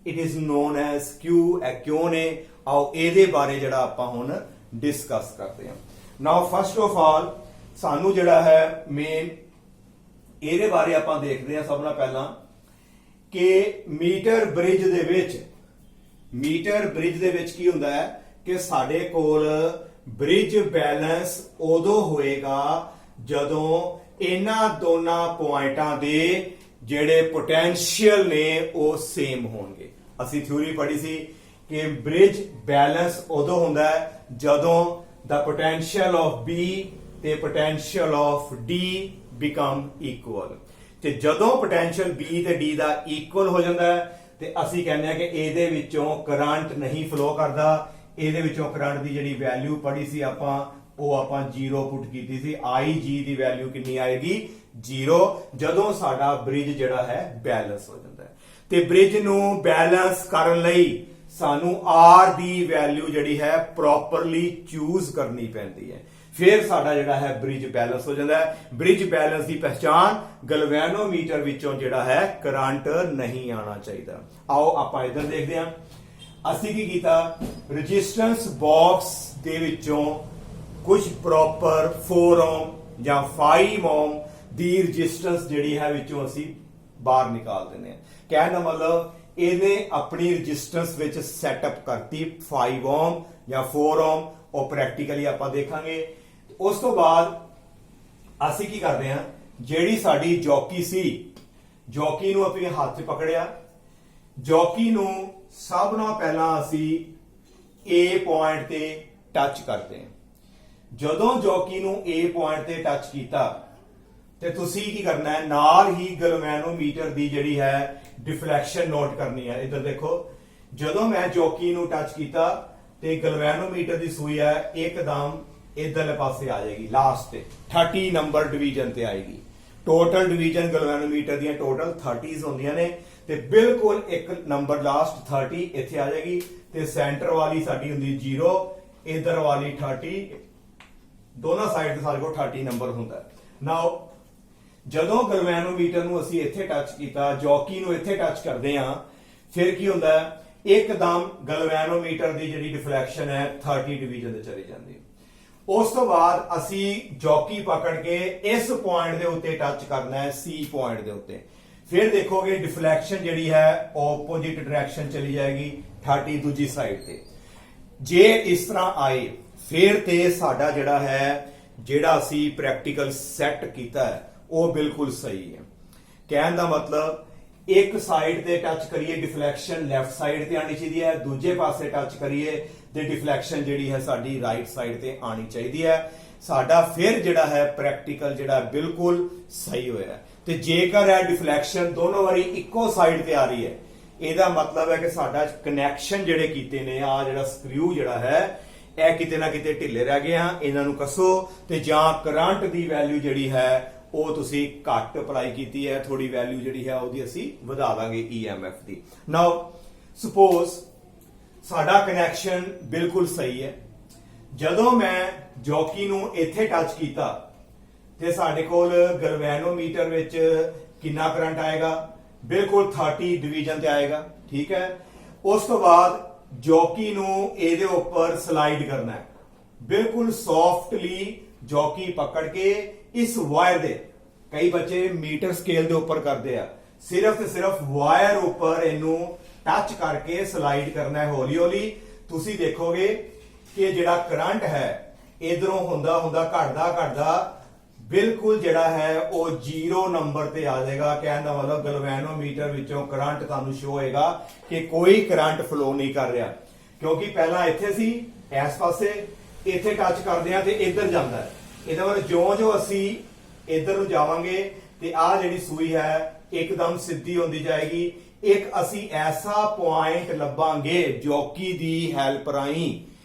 [SPEAKER 1] it is known as Q, ਇਹ ਕਿਉਂ ਨੇ, ਆਓ ਇਹਦੇ ਬਾਰੇ ਜਿਹੜਾ ਆਪਾਂ ਹੁਣ ਡਿਸਕਸ ਕਰਦੇ ਹਾਂ। ਨਾਓ ਫਸਟ ਆਫ ਆਲ ਸਾਨੂੰ ਜਿਹੜਾ ਹੈ ਮੇਨ ਇਹਦੇ ਬਾਰੇ ਆਪਾਂ ਦੇਖਦੇ ਹਾਂ ਸਭ ਤੋਂ ਪਹਿਲਾਂ ਕਿ ਮੀਟਰ ਬ੍ਰਿਜ ਦੇ ਵਿੱਚ ਕੀ ਹੁੰਦਾ ਹੈ ਕਿ ਸਾਡੇ ਕੋਲ ਬ੍ਰਿਜ ਬੈਲੈਂਸ ਉਦੋਂ ਹੋਏਗਾ ਜਦੋਂ ਇਹਨਾਂ ਦੋਨਾਂ ਪੁਆਇੰਟਾਂ ਦੇ ਜਿਹੜੇ ਪੋਟੈਂਸ਼ੀਅਲ ਨੇ ਉਹ ਸੇਮ ਹੋਣਗੇ। ਅਸੀਂ ਥਿਊਰੀ ਪੜ੍ਹੀ ਸੀ ਕਿ ਬ੍ਰਿਜ ਬੈਲੈਂਸ ਉਦੋਂ ਹੁੰਦਾ ਹੈ ਜਦੋਂ the potential of B ਤੇ potential of D become equal, ਤੇ ਜਦੋਂ potential B ਤੇ D ਦਾ equal ਹੋ ਜਾਂਦਾ ਹੈ ਤੇ ਅਸੀਂ ਕਹਿੰਦੇ ਆ ਕਿ ਇਹਦੇ ਵਿੱਚੋਂ ਕਰੰਟ ਨਹੀਂ ਫਲੋ ਕਰਦਾ। ਇਹਦੇ ਵਿੱਚੋਂ ਕਰੰਟ ਦੀ ਜਿਹੜੀ ਵੈਲਿਊ ਪੜ੍ਹੀ ਸੀ ਆਪਾਂ ਉਹ ਆਪਾਂ 0 ਪੁੱਟ ਕੀਤੀ ਸੀ, IG ਦੀ ਵੈਲਿਊ ਕਿੰਨੀ ਆਏਗੀ 0, ਜਦੋਂ ਸਾਡਾ ਬ੍ਰਿਜ ਜਿਹੜਾ ਹੈ ਬੈਲੈਂਸ ਹੋ ਜਾਂਦਾ ਹੈ। ਤੇ ਬ੍ਰਿਜ ਨੂੰ ਬੈਲੈਂਸ ਕਰਨ ਲਈ ਸਾਨੂੰ R ਦੀ ਵੈਲਿਊ ਜਿਹੜੀ ਹੈ ਪ੍ਰੋਪਰਲੀ ਚੂਜ਼ ਕਰਨੀ ਪੈਂਦੀ ਹੈ, ਫਿਰ ਸਾਡਾ ਜਿਹੜਾ ਹੈ ਬ੍ਰਿਜ ਬੈਲੈਂਸ ਹੋ ਜਾਂਦਾ ਹੈ। ਬ੍ਰਿਜ ਬੈਲੈਂਸ ਦੀ ਪਹਿਚਾਨ ਗਲਵੈਨੋਮੀਟਰ ਵਿੱਚੋਂ ਜਿਹੜਾ ਹੈ ਕਰੰਟ ਨਹੀਂ ਆਉਣਾ ਚਾਹੀਦਾ। ਆਓ ਆਪਾਂ ਇਧਰ ਦੇਖਦੇ ਹਾਂ। ਅਸੀਂ ਕੀ ਕੀਤਾ, ਰੈਜ਼ਿਸਟੈਂਸ ਬਾਕਸ ਦੇ ਵਿੱਚੋਂ ਕੁਝ ਪ੍ਰੋਪਰ 4 ਓਮ ਜਾਂ 5 ਓਮ ਦੀ ਰੈਜ਼ਿਸਟੈਂਸ ਜਿਹੜੀ ਹੈ ਵਿੱਚੋਂ ਅਸੀਂ ਬਾਹਰ ਨਿਕਾਲ ਦਿੰਦੇ ਹਾਂ। ਕਹਿਣ ਦਾ ਮਤਲਬ ਇਹਨੇ ਆਪਣੀ ਰੈਜ਼ਿਸਟੈਂਸ ਵਿੱਚ ਸੈਟਅਪ ਕਰਤੀ 5 ਓਮ ਜਾਂ 4 ਓਮ, ਉਹ ਪ੍ਰੈਕਟੀਕਲੀ ਆਪਾਂ ਦੇਖਾਂਗੇ। ਉਸ ਤੋਂ ਬਾਅਦ ਅਸੀਂ ਕੀ ਕਰਦੇ ਹਾਂ, ਜਿਹੜੀ ਸਾਡੀ ਜੌਕੀ ਸੀ, ਜੌਕੀ ਨੂੰ ਆਪਣੇ ਹੱਥ 'ਚ ਪਕੜਿਆ। ਜੌਕੀ ਨੂੰ ਸਭ ਨਾਲੋਂ ਪਹਿਲਾਂ ਅਸੀਂ A ਪੁਆਇੰਟ ਤੇ ਟੱਚ ਕਰਦੇ ਹਾਂ। ਜਦੋਂ ਜੌਕੀ ਨੂੰ A ਪੁਆਇੰਟ ਤੇ ਟੱਚ ਕੀਤਾ ਤੇ ਤੁਸੀਂ ਕੀ ਕਰਨਾ ਹੈ, ਨਾਲ ਹੀ ਗਲਵੈਨੋਮੀਟਰ ਦੀ ਜਿਹੜੀ ਹੈ ਡਿਫਲੈਕਸ਼ਨ ਨੋਟ ਕਰਨੀ ਹੈ। ਇੱਧਰ ਦੇਖੋ, ਜਦੋਂ ਮੈਂ ਜੌਕੀ ਨੂੰ ਟੱਚ ਕੀਤਾ ਤੇ ਗਲਵੈਨੋਮੀਟਰ ਦੀ ਸੂਈ ਹੈ ਇੱਕਦਮ ਇਧਰਲੇ ਪਾਸੇ ਆ ਜਾਏਗੀ ਲਾਸਟ ਤੇ 30 ਨੰਬਰ ਡਿਵੀਜ਼ਨ ਤੇ ਆਏਗੀ। ਟੋਟਲ ਡਿਵੀਜ਼ਨ ਗਲਵੈਨੋਮੀਟਰ ਦੀਆਂ ਟੋਟਲ 30s ਹੁੰਦੀਆਂ ਨੇ ਤੇ ਬਿਲਕੁਲ ਇੱਕ ਨੰਬਰ ਲਾਸਟ 30 ਇੱਥੇ ਆ ਜਾਏਗੀ ਤੇ ਸੈਂਟਰ ਵਾਲੀ ਸਾਡੀ ਹੁੰਦੀ 0, ਇਧਰ ਵਾਲੀ 30, ਦੋਨਾਂ ਸਾਈਡ ਤੇ ਸਾਡੇ ਕੋਲ 30 ਨੰਬਰ ਹੁੰਦਾ। ਨਾਓ ਜਦੋਂ ਗਲਵੈਨੋਮੀਟਰ ਨੂੰ ਅਸੀਂ ਇੱਥੇ ਟੱਚ ਕੀਤਾ, ਜੌਕੀ ਨੂੰ ਇੱਥੇ ਟੱਚ ਕਰਦੇ ਆ, ਫਿਰ ਕੀ ਹੁੰਦਾ ਹੈ, ਇੱਕਦਮ ਗਲਵੈਨੋਮੀਟਰ ਦੀ ਜਿਹੜੀ ਡਿਫਲੈਕਸ਼ਨ ਹੈ 30 ਡਿਵੀਜ਼ਨ ਤੇ ਚਲੀ ਜਾਂਦੀ ਹੈ। ਉਸ ਤੋਂ ਬਾਅਦ ਅਸੀਂ ਜੌਕੀ ਪਕੜ ਕੇ ਇਸ ਪੁਆਇੰਟ ਦੇ ਉੱਤੇ ਟੱਚ ਕਰਨਾ ਹੈ, C ਪੁਆਇੰਟ ਦੇ ਉੱਤੇ। ਫਿਰ ਦੇਖੋਗੇ ਡਿਫਲੈਕਸ਼ਨ ਜਿਹੜੀ ਹੈ ਆਪੋਜੀਟ ਡਾਇਰੈਕਸ਼ਨ ਚਲੀ ਜਾਏਗੀ 30 ਦੂਜੀ ਸਾਈਡ ਤੇ। ਜੇ ਇਸ ਤਰ੍ਹਾਂ ਆਏ ਫਿਰ ਤੇ ਸਾਡਾ ਜਿਹੜਾ ਅਸੀਂ ਪ੍ਰੈਕਟੀਕਲ ਸੈੱਟ ਕੀਤਾ ਹੈ ਉਹ ਬਿਲਕੁਲ ਸਹੀ ਹੈ। ਕਹਿਣ ਦਾ ਮਤਲਬ ਇੱਕ ਸਾਈਡ ਤੇ ਟੱਚ ਕਰੀਏ ਡਿਫਲੈਕਸ਼ਨ ਲੈਫਟ ਸਾਈਡ ਤੇ ਆਣੀ ਚਾਹੀਦੀ ਹੈ, ਦੂਜੇ ਪਾਸੇ ਟੱਚ ਕਰੀਏ ਤੇ ਡਿਫਲੈਕਸ਼ਨ ਜਿਹੜੀ ਹੈ ਸਾਡੀ ਰਾਈਟ ਸਾਈਡ ਤੇ ਆਣੀ ਚਾਹੀਦੀ ਹੈ। ਸਾਡਾ ਫਿਰ ਜਿਹੜਾ ਹੈ ਪ੍ਰੈਕਟੀਕਲ ਜਿਹੜਾ ਬਿਲਕੁਲ ਸਹੀ ਹੋਇਆ। ਤੇ ਜੇਕਰ ਇਹ ਡਿਫਲੈਕਸ਼ਨ ਦੋਨੋਂ ਵਾਰੀ ਇੱਕੋ ਸਾਈਡ ਤੇ ਆ ਰਹੀ ਹੈ, ਇਹਦਾ ਮਤਲਬ ਹੈ ਕਿ ਸਾਡਾ ਕਨੈਕਸ਼ਨ ਜਿਹੜੇ ਕੀਤੇ ਨੇ, ਆ ਜਿਹੜਾ ਸਕਰੂ ਜਿਹੜਾ ਹੈ ਇਹ ਕਿਤੇ ਨਾ ਕਿਤੇ ਢਿੱਲੇ ਰਹਿ ਗਏ ਆ, ਇਹਨਾਂ ਨੂੰ ਕੱਸੋ ਤੇ ਜਾਂ ਕਰੰਟ ਦੀ ਵੈਲਿਊ ਜਿਹੜੀ ਹੈ ਉਹ ਤੁਸੀਂ ਘੱਟ ਅਪਲਾਈ ਕੀਤੀ ਹੈ, ਥੋੜੀ ਵੈਲਿਊ ਜਿਹੜੀ ਹੈ ਉਹਦੀ ਅਸੀਂ ਵਧਾ ਦਾਂਗੇ EMF ਦੀ। ਨਾਓ ਸਪੋਜ਼ ਸਾਡਾ ਕਨੈਕਸ਼ਨ ਬਿਲਕੁਲ ਸਹੀ ਹੈ। ਜਦੋਂ ਮੈਂ ਜੌਕੀ ਨੂੰ ਇੱਥੇ ਟੱਚ ਕੀਤਾ ਤੇ ਸਾਡੇ ਕੋਲ ਗਲਵੈਨੋਮੀਟਰ ਵਿੱਚ ਕਿੰਨਾ ਕਰੰਟ ਆਏਗਾ, ਬਿਲਕੁਲ 30 ਡਿਵੀਜ਼ਨ ਤੇ ਆਏਗਾ, ਠੀਕ ਹੈ। ਉਸ ਤੋਂ ਬਾਅਦ ਜੌਕੀ ਨੂੰ ਇਹਦੇ ਉੱਪਰ ਸਲਾਈਡ ਕਰਨਾ ਹੈ, ਬਿਲਕੁਲ ਸੌਫਟਲੀ ਜੌਕੀ ਪਕੜ ਕੇ ਇਸ ਵਾਇਰ ਦੇ, ਕਈ ਬੱਚੇ ਮੀਟਰ ਸਕੇਲ ਦੇ ਉੱਪਰ ਕਰਦੇ ਆ, ਸਿਰਫ ਤੇ ਸਿਰਫ ਵਾਇਰ ਉੱਪਰ ਇਹਨੂੰ ਟੱਚ ਕਰਕੇ ਸਲਾਈਡ ਕਰਨਾ ਹੈ ਹੌਲੀ ਹੌਲੀ। ਤੁਸੀਂ ਦੇਖੋਗੇ ਕਿ ਜਿਹੜਾ ਕਰੰਟ ਹੈ ਇਧਰੋਂ ਹੁੰਦਾ ਘਟਦਾ ਬਿਲਕੁਲ ਜਿਹੜਾ ਹੈ ਉਹ 0 ਨੰਬਰ ਤੇ ਆ ਜਾਏਗਾ। ਕਹਿਣ ਦਾ ਮਤਲਬ ਗਲਵੈਨੋਮੀਟਰ ਵਿੱਚੋਂ ਕਰੰਟ ਤੁਹਾਨੂੰ ਸ਼ੋ ਹੋਏਗਾ ਕਿ ਕੋਈ ਕਰੰਟ ਫਲੋ ਨਹੀਂ ਕਰ ਰਿਹਾ, ਕਿਉਂਕਿ ਪਹਿਲਾਂ ਇੱਥੇ ਸੀ ਇਸ ਪਾਸੇ, ਇੱਥੇ ਟੱਚ ਕਰਦੇ ਆ ਤੇ ਇੱਧਰ ਜਾਂਦਾ ਹੈ। ਇਹਦਾ ਮਤਲਬ ਜਿਉਂ ਅਸੀਂ ਇੱਧਰ ਨੂੰ ਜਾਵਾਂਗੇ ਤੇ ਆਹ ਜਿਹੜੀ ਸੂਈ ਹੈ ਇੱਕਦਮ ਸਿੱਧੀ ਹੁੰਦੀ ਜਾਏਗੀ। ਇੱਕ ਅਸੀਂ ਐਸਾ ਪੁਆਇੰਟ ਲੱਭਾਂਗੇ ਜੌਕੀ ਦੀ ਹੈਲਪ ਰਾਹੀਂ,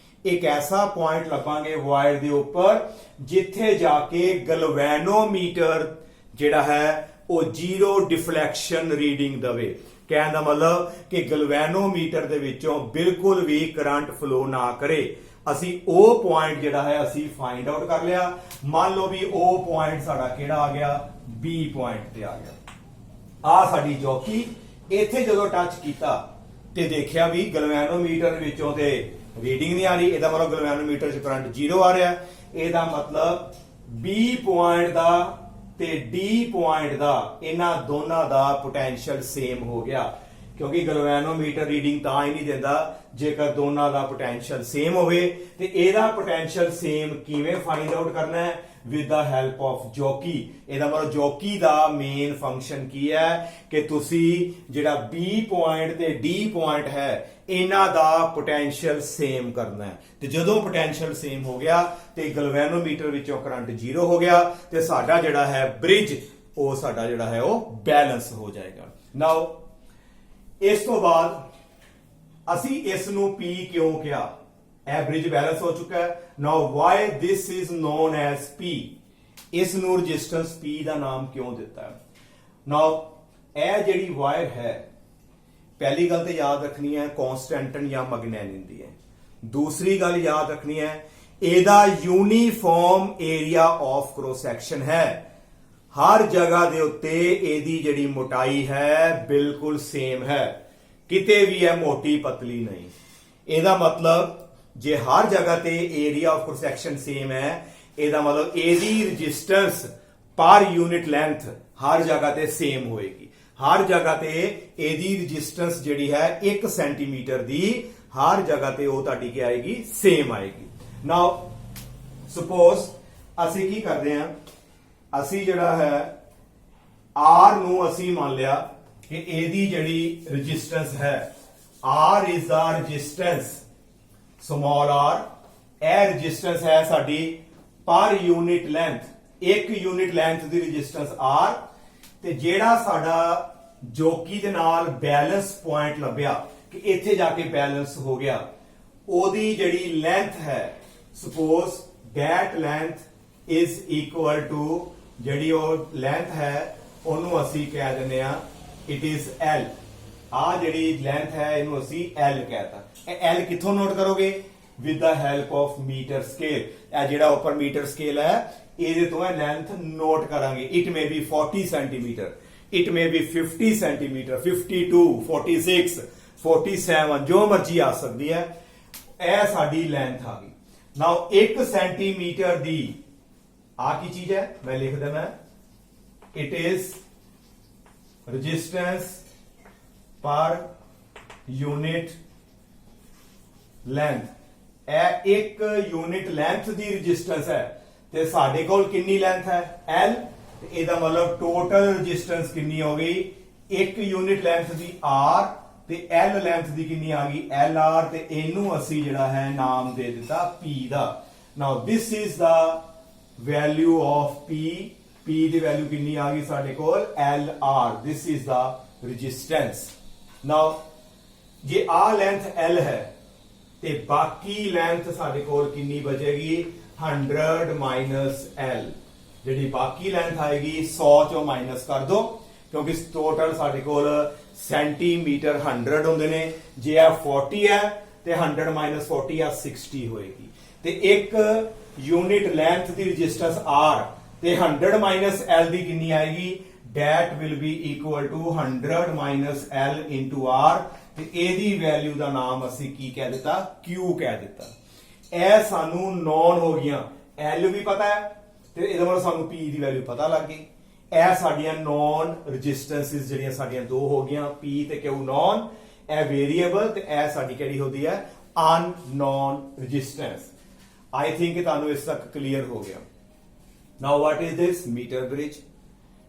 [SPEAKER 1] ਇੱਕ ਐਸਾ ਪੁਆਇੰਟ ਲੱਭਾਂਗੇ ਵਾਇਰ ਦੇ ਉੱਪਰ ਜਿੱਥੇ ਜਾ ਕੇ ਗਲਵੈਨੋਮੀਟਰ ਜਿਹੜਾ ਹੈ ਉਹ 0 ਡਿਫਲੈਕਸ਼ਨ ਰੀਡਿੰਗ ਦਵੇ। ਕਹਿਣ ਦਾ ਮਤਲਬ ਕਿ ਗਲਵੈਨੋਮੀਟਰ ਦੇ ਵਿੱਚੋਂ ਬਿਲਕੁਲ ਵੀ ਕਰੰਟ ਫਲੋ ਨਾ ਕਰੇ। ਅਸੀਂ ਉਹ ਪੁਆਇੰਟ ਜਿਹੜਾ ਹੈ ਅਸੀਂ ਫਾਈਂਡ ਆਊਟ ਕਰ ਲਿਆ। ਮੰਨ ਲਓ ਵੀ ਉਹ ਪੁਆਇੰਟ ਸਾਡਾ ਕਿਹੜਾ ਆ ਗਿਆ, B ਪੁਆਇੰਟ ਤੇ ਆ ਗਿਆ। ਆ ਸਾਡੀ ਜੌਕੀ ਇੱਥੇ ਜਦੋਂ ਟੱਚ ਕੀਤਾ ਤੇ ਦੇਖਿਆ ਵੀ ਗਲਵੈਨੋਮੀਟਰ ਵਿੱਚੋਂ ਤੇ ਰੀਡਿੰਗ ਨਹੀਂ ਆ ਰਹੀ, ਇਹਦਾ ਮਤਲਬ ਗਲਵੈਨੋਮੀਟਰ 'ਚ ਕਰੰਟ 0 ਆ ਰਿਹਾ। ਇਹਦਾ ਮਤਲਬ B ਪੁਆਇੰਟ ਦਾ ਤੇ D ਪੁਆਇੰਟ ਦਾ, ਇਹਨਾਂ ਦੋਨਾਂ ਦਾ ਪੋਟੈਂਸ਼ੀਅਲ ਸੇਮ ਹੋ ਗਿਆ, ਕਿਉਂਕਿ ਗਲਵੈਨੋਮੀਟਰ ਰੀਡਿੰਗ ਤਾਂ ਹੀ ਨਹੀਂ ਦਿੰਦਾ ਜੇਕਰ ਦੋਨਾਂ ਦਾ ਪੋਟੈਂਸ਼ੀਅਲ ਸੇਮ ਹੋਵੇ। ਤੇ ਇਹਦਾ ਪੋਟੈਂਸ਼ੀਅਲ ਸੇਮ ਕਿਵੇਂ ਫਾਈਂਡ ਆਊਟ ਕਰਨਾ ਹੈ, with the help of jockey. ਇਹਦਾ ਮਤਲਬ ਜੌਕੀ ਦਾ ਮੇਨ ਫੰਕਸ਼ਨ ਕੀ ਹੈ ਕਿ ਤੁਸੀਂ ਜਿਹੜਾ B ਪੁਆਇੰਟ ਤੇ D ਪੁਆਇੰਟ ਹੈ ਇਹਨਾਂ ਦਾ ਪੋਟੈਂਸ਼ੀਅਲ ਸੇਮ ਕਰਨਾ ਹੈ। ਤੇ ਜਦੋਂ ਪੋਟੈਂਸ਼ੀਅਲ ਸੇਮ ਹੋ ਗਿਆ ਤੇ ਗਲਵੈਨੋਮੀਟਰ ਵਿੱਚੋਂ ਕਰੰਟ 0 ਹੋ ਗਿਆ ਤੇ ਸਾਡਾ ਜਿਹੜਾ ਹੈ ਬ੍ਰਿਜ ਉਹ ਸਾਡਾ ਜਿਹੜਾ ਹੈ ਉਹ ਬੈਲੈਂਸ ਹੋ ਜਾਏਗਾ। ਨਾਓ ਇਸ ਤੋਂ ਬਾਅਦ ਅਸੀਂ ਇਸ ਨੂੰ P ਕਿਉਂ ਕਿਹਾ, ਇਹ ਬ੍ਰਿਜ ਬੈਲੈਂਸ ਹੋ ਚੁੱਕਾ ਹੈ। Now why this is known as P, ਇਸ ਨੂੰ ਰੈਜ਼ਿਸਟੈਂਸ P ਦਾ ਨਾਮ ਕਿਉਂ ਦਿੱਤਾ ਹੈ। ਨਾਓ ਇਹ ਜਿਹੜੀ ਵਾਇਰ ਹੈ, ਪਹਿਲੀ ਗੱਲ ਤੇ ਯਾਦ ਰੱਖਣੀ ਹੈ ਕਨਸਟੈਂਟਨ ਜਾਂ ਮੈਗਨੈਟਿਨ ਦੀ ਹੈ। ਦੂਸਰੀ ਗੱਲ ਯਾਦ ਰੱਖਣੀ ਹੈ ਇਹਦਾ uniform area of cross section ਹੈ। ਹਰ ਜਗ੍ਹਾ ਦੇ ਉੱਤੇ ਇਹਦੀ ਜਿਹੜੀ ਮੋਟਾਈ ਹੈ ਬਿਲਕੁਲ ਸੇਮ ਹੈ, ਕਿਤੇ ਵੀ ਹੈ ਮੋਟੀ ਪਤਲੀ ਨਹੀਂ। ਇਹਦਾ ਮਤਲਬ ਜੇ ਹਰ ਜਗ੍ਹਾ ਤੇ area of cross section same ਹੈ, ਇਹਦਾ ਮਤਲਬ ਇਹਦੀ ਰੈਜ਼ਿਸਟੈਂਸ ਪਰ ਯੂਨਿਟ ਲੈਂਥ ਹਰ ਜਗ੍ਹਾ ਤੇ ਸੇਮ ਹੋਏਗੀ। ਹਰ ਜਗ੍ਹਾ ਤੇ ਇਹਦੀ ਰੈਜ਼ਿਸਟੈਂਸ ਜਿਹੜੀ ਹੈ 1 ਸੈਂਟੀਮੀਟਰ ਦੀ ਹਰ ਜਗ੍ਹਾ ਤੇ ਉਹ ਤੁਹਾਡੀ ਕੀ ਆਏਗੀ, ਸੇਮ ਆਏਗੀ। ਨਾਓ ਸਪੋਜ਼ ਅਸੀਂ ਕੀ ਕਰਦੇ ਹਾਂ, ਅਸੀਂ ਜਿਹੜਾ ਹੈ R ਨੂੰ ਅਸੀਂ ਮੰਨ ਲਿਆ ਕਿ ਇਹਦੀ ਜਿਹੜੀ ਰੈਜ਼ਿਸਟੈਂਸ ਹੈ R is the resistance small r, ਇਹ ਰੈਜ਼ਿਸਟੈਂਸ ਹੈ ਸਾਡੀ ਪਰ ਯੂਨਿਟ ਲੈਂਥ, 1 ਯੂਨਿਟ ਲੈਂਥ ਦੀ ਰੈਜ਼ਿਸਟੈਂਸ R। ਤੇ ਜਿਹੜਾ ਸਾਡਾ ਜੌਕੀ ਦੇ ਨਾਲ ਬੈਲੈਂਸ ਪੁਆਇੰਟ ਲੱਭਿਆ ਕਿ ਇੱਥੇ ਜਾ ਕੇ ਬੈਲੈਂਸ ਹੋ ਗਿਆ, ਉਹਦੀ ਜਿਹੜੀ ਲੈਂਥ ਹੈ suppose that length is equal to ਜਿਹੜੀ ਉਹ ਲੈਂਥ ਹੈ ਉਹਨੂੰ ਅਸੀਂ ਕਹਿ ਦਿੰਦੇ ਆ it is L। ਆ ਜਿਹੜੀ ਲੈਂਥ ਹੈ ਇਹਨੂੰ ਅਸੀਂ L ਕਹਿਤਾ। ਇਹ L ਕਿੱਥੋਂ ਨੋਟ ਕਰੋਗੇ with the help of meter scale। ਇਹ ਜਿਹੜਾ ਉੱਪਰ ਮੀਟਰ ਸਕੇਲ ਹੈ ਇਹਦੇ ਤੋਂ ਇਹ ਲੈਂਥ ਨੋਟ ਕਰਾਂਗੇ। it may be 40 centimeter, it may be 50 centimeter, 52, 46, 47 ਜੋ ਮਰਜ਼ੀ ਆ ਸਕਦੀ ਹੈ। ਇਹ ਸਾਡੀ ਲੈਂਥ ਆ ਗਈ। ਨਾਓ 1 ਸੈਂਟੀਮੀਟਰ ਦੀ ਆ ਕੀ ਚੀਜ਼ ਹੈ ਮੈਂ ਲਿਖ ਦਿੰਦਾ it is resistance per unit length। ਇਹ 1 ਯੂਨਿਟ ਲੈਂਥ ਦੀ ਰੈਜ਼ਿਸਟੈਂਸ ਹੈ ਤੇ ਸਾਡੇ ਕੋਲ ਕਿੰਨੀ ਲੈਂਥ ਹੈ L ਤੇ ਇਹਦਾ ਮਤਲਬ ਟੋਟਲ ਰੈਜ਼ਿਸਟੈਂਸ ਕਿੰਨੀ ਹੋ ਗਈ 1 ਯੂਨਿਟ ਲੈਂਥ ਦੀ R ਤੇ L ਲੈਂਥ ਦੀ ਕਿੰਨੀ ਆ ਗਈ LR ਤੇ ਇਹਨੂੰ ਅਸੀਂ ਜਿਹੜਾ ਹੈ ਨਾਮ ਦੇ ਦਿੱਤਾ P ਦਾ। Now this is the value of P। P ਦੀ ਵੈਲਿਊ ਕਿੰਨੀ ਆ ਗਈ ਸਾਡੇ ਕੋਲ LR। This is the resistance. Now ਜੇ ਆ ਲੈਂਥ L ਹੈ ਤੇ ਬਾਕੀ ਲੈਂਥ ਸਾਡੇ ਕੋਲ ਕਿੰਨੀ ਬਚੇਗੀ 100 ਮਾਈਨਸ L। ਜਿਹੜੀ ਬਾਕੀ ਲੈਂਥ ਆਏਗੀ 100 ਚੋਂ ਮਾਈਨਸ ਕਰ ਦੋ ਕਿਉਂਕਿ ਟੋਟਲ ਸਾਡੇ ਕੋਲ ਸੈਂਟੀਮੀਟਰ 100 ਹੁੰਦੇ ਨੇ। ਜੇ ਆ 40 ਹੈ ਤੇ 100 ਮਾਈਨਸ 40 ਆ 60 ਹੋਏਗੀ ਤੇ 1 ਯੂਨਿਟ ਲੈਂਥ ਦੀ ਰੈਜ਼ਿਸਟੈਂਸ R ਤੇ 100 ਮਾਈਨਸ L ਦੀ ਕਿੰਨੀ ਆਏਗੀ that will be equal to 100 minus L into R ਤੇ ਇਹਦੀ ਵੈਲਿਊ ਦਾ ਨਾਮ ਅਸੀਂ ਕੀ ਕਹਿ ਦਿੱਤਾ Q ਕਹਿ ਦਿੱਤਾ। ਇਹ ਸਾਨੂੰ ਨੋਨ ਹੋ ਗਈਆਂ। L ਵੀ ਪਤਾ ਹੈ ਤੇ ਇਹਦਾ ਮਤਲਬ ਸਾਨੂੰ P ਦੀ ਵੈਲਿਊ ਪਤਾ ਲੱਗ ਗਈ। ਇਹ ਸਾਡੀਆਂ ਨੋਨ ਰੈਜ਼ਿਸਟੈਂਸਿਸ ਜਿਹੜੀਆਂ ਸਾਡੀਆਂ ਦੋ ਹੋ ਗਈਆਂ P ਤੇ Q ਨੋਨ। ਇਹ ਵੇਰੀਏਬਲ ਤੇ ਇਹ ਸਾਡੀ ਕਿਹੜੀ ਹੁੰਦੀ ਹੈ ਅਨਨੋਨ ਰੈਜ਼ਿਸਟੈਂਸ। ਆਈ ਥਿੰਕ ਤੁਹਾਨੂੰ ਇਸ ਤੱਕ ਕਲੀਅਰ ਹੋ ਗਿਆ। Now what is this metre bridge.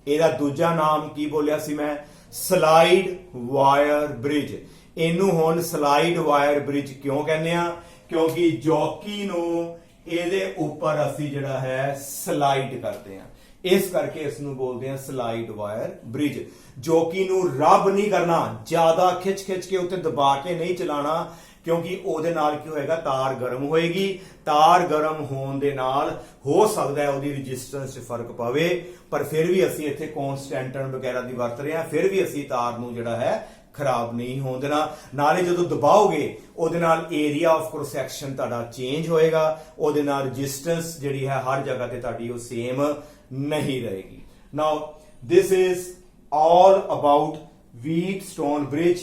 [SPEAKER 1] ਇਹਦਾ ਦੂਜਾ ਨਾਮ ਕੀ ਬੋਲਿਆ ਸੀ ਮੈਂ ਸਲਾਈਡ ਵਾਇਰ ਬ੍ਰਿਜ। ਇਹਨੂੰ ਹੁਣ ਸਲਾਈਡ ਵਾਇਰ ਬ੍ਰਿਜ ਕਿਉਂ ਕਹਿੰਦੇ ਆ ਕਿਉਂਕਿ ਜੌਕੀ ਨੂੰ ਇਹਦੇ ਉੱਪਰ ਅਸੀਂ ਜਿਹੜਾ ਹੈ ਸਲਾਈਡ ਕਰਦੇ ਆ ਇਸ ਕਰਕੇ ਇਸ ਨੂੰ ਬੋਲਦੇ ਆ ਸਲਾਈਡ ਵਾਇਰ ਬ੍ਰਿਜ। ਜੌਕੀ ਨੂੰ ਰਬ ਨਹੀਂ ਕਰਨਾ ਜ਼ਿਆਦਾ ਖਿੱਚ ਕੇ ਉੱਤੇ ਦਬਾ ਕੇ ਨਹੀਂ ਚਲਾਣਾ ਕਿਉਂਕਿ ਉਹਦੇ ਨਾਲ ਕੀ ਹੋਏਗਾ ਤਾਰ ਗਰਮ ਹੋਏਗੀ। ਤਾਰ ਗਰਮ ਹੋਣ ਦੇ ਨਾਲ ਹੋ ਸਕਦਾ ਹੈ ਉਹਦੀ ਰੈਜ਼ਿਸਟੈਂਸ 'ਚ ਫਰਕ ਪਵੇ ਪਰ ਫਿਰ ਵੀ ਅਸੀਂ ਇੱਥੇ ਕਨਸਟੈਂਟਨ ਵਗੈਰਾ ਦੀ ਵਰਤ ਰਹੇ ਹਾਂ ਫਿਰ ਵੀ ਅਸੀਂ ਤਾਰ ਨੂੰ ਜਿਹੜਾ ਹੈ ਖਰਾਬ ਨਹੀਂ ਹੋਣ ਦੇਣਾ। ਨਾਲੇ ਜਦੋਂ ਦਬਾਓਗੇ ਉਹਦੇ ਨਾਲ ਏਰੀਆ ਆਫ ਕ੍ਰੋਸ ਸੈਕਸ਼ਨ ਤੁਹਾਡਾ ਚੇਂਜ ਹੋਏਗਾ। ਉਹਦੇ ਨਾਲ ਰੈਜ਼ਿਸਟੈਂਸ ਜਿਹੜੀ ਹੈ ਹਰ ਜਗ੍ਹਾ ਤੇ ਤੁਹਾਡੀ ਉਹ ਸੇਮ ਨਹੀਂ ਰਹੇਗੀ। Now this is all about Wheatstone bridge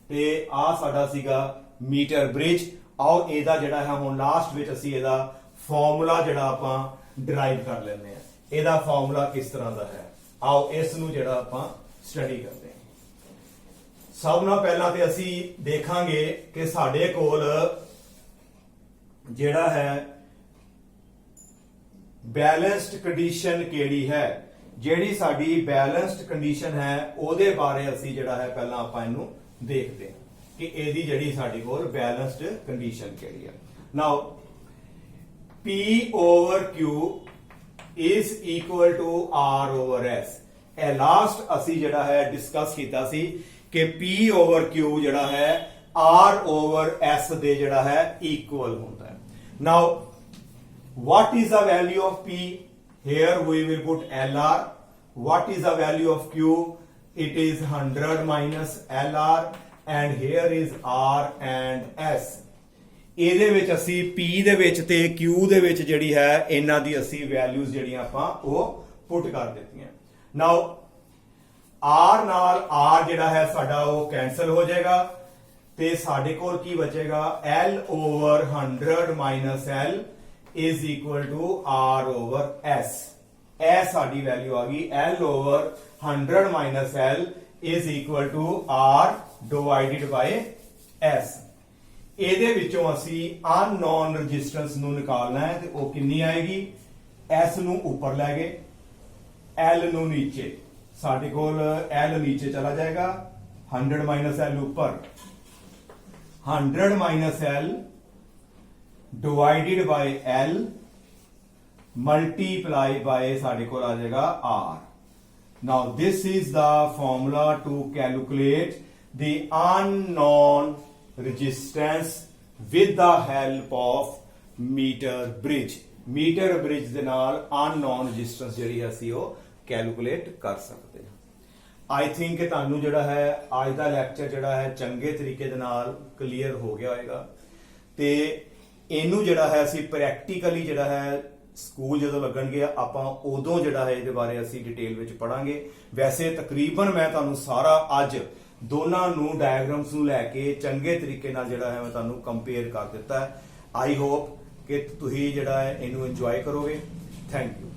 [SPEAKER 1] ਤੇ ਆ ਸਾਡਾ ਸੀਗਾ ਮੀਟਰ ਬ੍ਰਿਜ। ਆਓ ਇਹਦਾ ਜਿਹੜਾ ਹੈ ਹੁਣ ਲਾਸਟ ਵਿੱਚ ਅਸੀਂ ਇਹਦਾ ਫਾਰਮੂਲਾ ਜਿਹੜਾ ਆਪਾਂ ਡਰਾਈਵ ਕਰ ਲੈਂਦੇ ਆ। ਇਹਦਾ ਫਾਰਮੂਲਾ ਕਿਸ ਤਰ੍ਹਾਂ ਦਾ ਹੈ ਆਓ ਇਸ ਨੂੰ ਜਿਹੜਾ ਆਪਾਂ ਸਟੱਡੀ ਕਰਦੇ ਹਾਂ। ਸਭ ਨਾਲ ਪਹਿਲਾਂ ਤੇ ਅਸੀਂ ਦੇਖਾਂਗੇ ਕਿ ਸਾਡੇ ਕੋਲ ਜਿਹੜਾ ਹੈ ਬੈਲੈਂਸਡ ਕੰਡੀਸ਼ਨ ਕਿਹੜੀ ਹੈ। ਜਿਹੜੀ ਸਾਡੀ ਬੈਲੈਂਸਡ ਕੰਡੀਸ਼ਨ ਹੈ ਉਹਦੇ ਬਾਰੇ ਅਸੀਂ ਜਿਹੜਾ ਹੈ ਪਹਿਲਾਂ ਆਪਾਂ ਇਹਨੂੰ ਦੇਖਦੇ ਹਾਂ ਕਿ ਇਹਦੀ ਜਿਹੜੀ ਸਾਡੇ ਕੋਲ ਬੈਲੈਂਸਡ ਕੰਡੀਸ਼ਨ ਕਿਹੜੀ ਹੈ। ਨਾਓ P over Q is equal to R over S। ਇਹ ਲਾਸਟ ਅਸੀਂ ਜਿਹੜਾ ਹੈ ਡਿਸਕਸ ਕੀਤਾ ਸੀ ਕਿ P over Q ਜਿਹੜਾ ਹੈ R over S ਦੇ ਜਿਹੜਾ ਹੈ ਇਕੁਅਲ ਹੁੰਦਾ ਹੈ। ਨਾਓ what is the value of P? Here we will put LR. What is the value of Q? It is 100 minus LR and here is R and S। ਇਹਦੇ ਵਿੱਚ ਅਸੀਂ P ਦੇ ਵਿੱਚ ਤੇ Q ਦੇ ਵਿੱਚ ਜਿਹੜੀ ਹੈ ਇਹਨਾਂ ਦੀ ਅਸੀਂ ਵੈਲਿਊਜ਼ ਜਿਹੜੀਆਂ ਆਪਾਂ ਉਹ ਪੁੱਟ ਕਰ ਦਿੱਤੀਆਂ। ਨਾਓ R ਨਾਲ R ਜਿਹੜਾ ਹੈ ਸਾਡਾ ਉਹ ਕੈਨਸਲ ਹੋ ਜਾਏਗਾ ਤੇ ਸਾਡੇ ਕੋਲ ਕੀ ਬਚੇਗਾ L over 100 minus L is equal to R over S। ਇਹ ਸਾਡੀ ਵੈਲਿਊ ਆ ਗਈ L over 100 minus L is equal to R divided by S। ਇਹਦੇ ਵਿੱਚੋਂ ਅਸੀਂ ਅਨਨੋਨ ਰੈਜ਼ਿਸਟੈਂਸ ਨੂੰ ਨਿਕਾਲਣਾ ਹੈ ਤੇ ਉਹ ਕਿੰਨੀ ਆਏਗੀ S ਨੂੰ ਉੱਪਰ ਲੈ ਗਏ L ਨੂੰ ਨੀਚੇ। ਸਾਡੇ ਕੋਲ L ਨੀਚੇ ਚਲਾ ਜਾਏਗਾ 100 minus L ਉੱਪਰ 100 minus L divided by L multiply by ਸਾਡੇ ਕੋਲ ਆ ਜਾਏਗਾ R। Now this is the formula to calculate the unknown resistance with the help of meter bridge. Meter bridge ਦੇ ਨਾਲ ਅਨਨੋਨ ਰੈਜ਼ਿਸਟੈਂਸ ਜਿਹੜੀ ਅਸੀਂ ਉਹ ਕੈਲਕੂਲੇਟ ਕਰ ਸਕਦੇ ਹਾਂ। ਆਈ ਥਿੰਕ ਕਿ ਤੁਹਾਨੂੰ ਜਿਹੜਾ ਹੈ ਅੱਜ ਦਾ ਲੈਕਚਰ ਜਿਹੜਾ ਹੈ ਚੰਗੇ ਤਰੀਕੇ ਦੇ ਨਾਲ ਕਲੀਅਰ ਹੋ ਗਿਆ ਹੋਵੇਗਾ ਤੇ ਇਹਨੂੰ ਜਿਹੜਾ ਹੈ ਅਸੀਂ ਪ੍ਰੈਕਟੀਕਲੀ ਜਿਹੜਾ ਹੈ ਸਕੂਲ ਜਦੋਂ ਲੱਗਣਗੇ ਆਪਾਂ ਉਦੋਂ ਜਿਹੜਾ ਹੈ ਇਹਦੇ ਬਾਰੇ ਅਸੀਂ ਡਿਟੇਲ ਵਿੱਚ ਪੜਾਂਗੇ। ਵੈਸੇ ਤਕਰੀਬਨ ਮੈਂ ਤੁਹਾਨੂੰ ਸਾਰਾ ਅੱਜ ਦੋਨਾਂ ਨੂੰ ਡਾਇਗਰਾਮਸ ਨੂੰ ਲੈ ਕੇ ਚੰਗੇ ਤਰੀਕੇ ਨਾਲ ਜਿਹੜਾ ਹੈ ਮੈਂ ਤੁਹਾਨੂੰ ਕੰਪੇਅਰ ਕਰ ਦਿੱਤਾ ਹੈ। ਆਈ ਹੋਪ ਕਿ ਤੁਸੀਂ ਜਿਹੜਾ ਹੈ ਇਹਨੂੰ ਇੰਜੋਏ ਕਰੋਗੇ। Thank you.